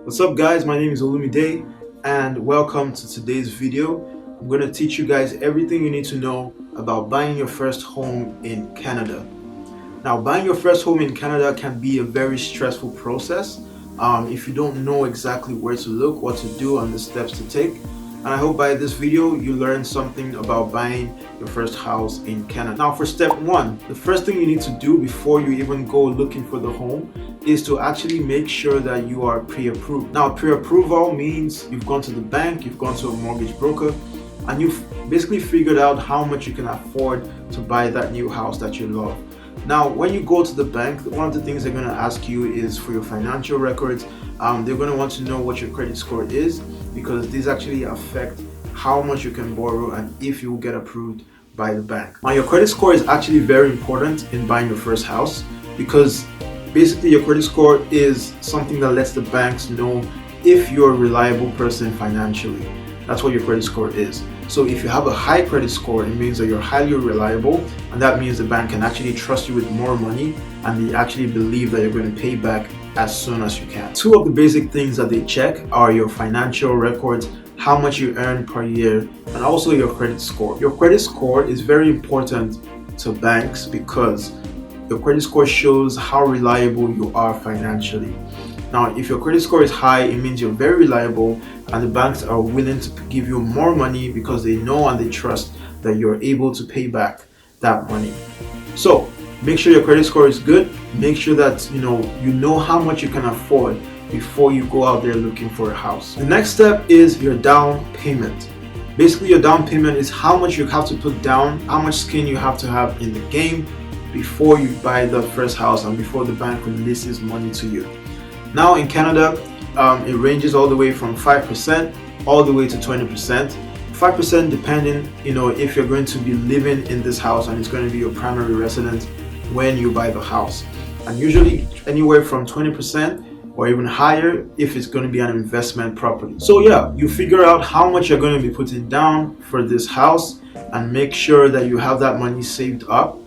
What's up guys, my name is Olumide and welcome to today's video. I'm going to teach you guys everything you need to know about buying your first home in Canada. Now, buying your first home in Canada can be a very stressful process if you don't know exactly where to look, what to do, and the steps to take. And I hope by this video you learn something about buying your first house in Canada. Now for step one, the first thing you need to do before you even go looking for the home is to actually make sure that you are pre-approved. Now pre-approval means you've gone to the bank, you've gone to a mortgage broker, and you've basically figured out how much you can afford to buy that new house that you love. Now, when you go to the bank, one of the things they're going to ask you is for your financial records. They're going to want to know what your credit score is, because these actually affect how much you can borrow and if you will get approved by the bank. Now, your credit score is actually very important in buying your first house, because basically your credit score is something that lets the banks know if you're a reliable person financially. That's what your credit score is. So if you have a high credit score, it means that you're highly reliable, and that means the bank can actually trust you with more money and they actually believe that you're going to pay back as soon as you can. Two of the basic things that they check are your financial records, how much you earn per year, and also your credit score. Your credit score is very important to banks because your credit score shows how reliable you are financially. Now, if your credit score is high, it means you're very reliable and the banks are willing to give you more money because they know and they trust that you're able to pay back that money. So make sure your credit score is good. Make sure that you know how much you can afford before you go out there looking for a house. The next step is your down payment. Basically, your down payment is how much you have to put down, how much skin you have to have in the game before you buy the first house and before the bank releases money to you. Now in Canada, it ranges all the way from 5% all the way to 20%. 5% depending, if you're going to be living in this house and it's going to be your primary residence when you buy the house. And usually anywhere from 20% or even higher if it's going to be an investment property. So yeah, you figure out how much you're going to be putting down for this house and make sure that you have that money saved up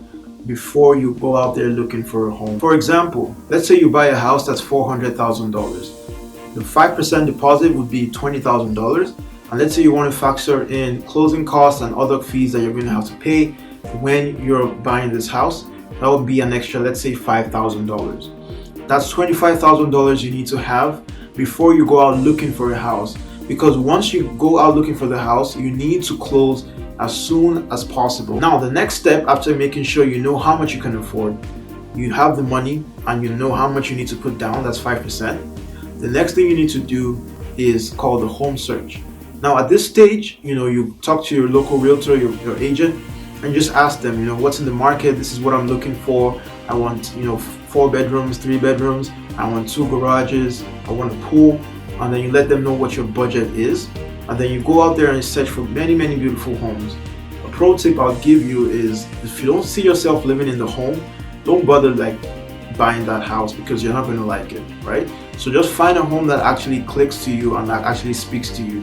before you go out there looking for a home. For example, let's say you buy a house that's $400,000. The 5% deposit would be $20,000, and let's say you want to factor in closing costs and other fees that you're going to have to pay when you're buying this house. That would be an extra, let's say $5,000. That's $25,000 you need to have before you go out looking for a house, because once you go out looking for the house, you need to close as soon as possible. Now, the next step after making sure you know how much you can afford, you have the money and you know how much you need to put down, that's 5%. The next thing you need to do is call the home search. Now at this stage, you talk to your local realtor, your agent, and just ask them, what's in the market, this is what I'm looking for. I want, 4 bedrooms, 3 bedrooms, I want 2 garages, I want a pool, and then you let them know what your budget is. And then you go out there and search for many beautiful homes. A pro tip I'll give you is, if you don't see yourself living in the home, don't bother buying that house, because you're not going to like it, right? So just find a home that actually clicks to you and that actually speaks to you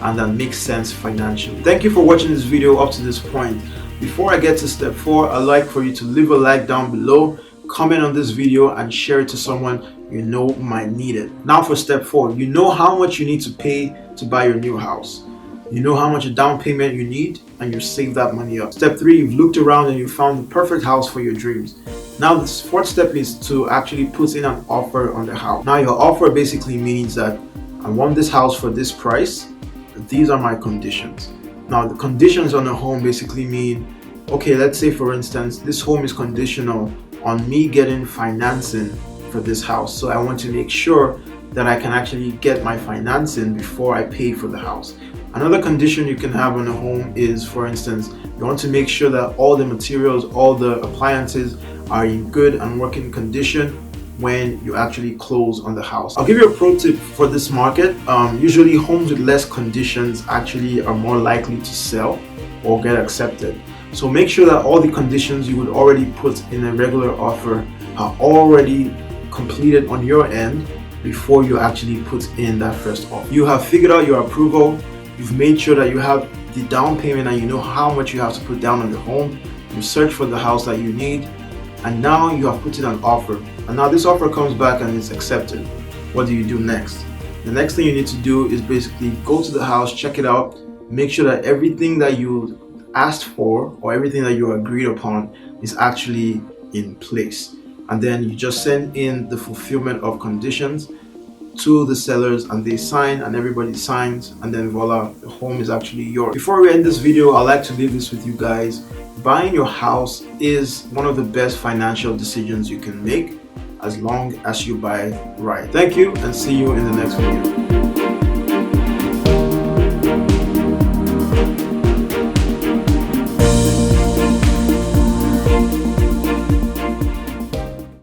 and that makes sense financially. Thank you for watching this video up to this point. Before I get to step 4, I'd like for you to leave a like down below, comment on this video, and share it to someone you know might need it. Now for step 4, you know how much you need to pay to buy your new house. You know how much a down payment you need, and you save that money up. Step 3, you've looked around and you found the perfect house for your dreams. Now the 4th step is to actually put in an offer on the house. Now your offer basically means that I want this house for this price. These are my conditions. Now the conditions on the home basically mean, okay, let's say for instance, this home is conditional on me getting financing for this house. So I want to make sure that I can actually get my financing before I pay for the house. Another condition you can have on a home is, for instance, you want to make sure that all the materials, all the appliances are in good and working condition when you actually close on the house. I'll give you a pro tip for this market. Usually homes with less conditions actually are more likely to sell or get accepted. So make sure that all the conditions you would already put in a regular offer are already completed on your end before you actually put in that first offer. You have figured out your approval, you've made sure that you have the down payment and you know how much you have to put down on the home, you search for the house that you need, and now you have put in an offer. And now this offer comes back and is accepted. What do you do next? The next thing you need to do is basically go to the house, check it out, make sure that everything that you asked for or everything that you agreed upon is actually in place. And then you just send in the fulfillment of conditions to the sellers and they sign, and everybody signs, and then voila, the home is actually yours. Before we end this video, I'd like to leave this with you guys. Buying your house is one of the best financial decisions you can make as long as you buy right. Thank you, and see you in the next video.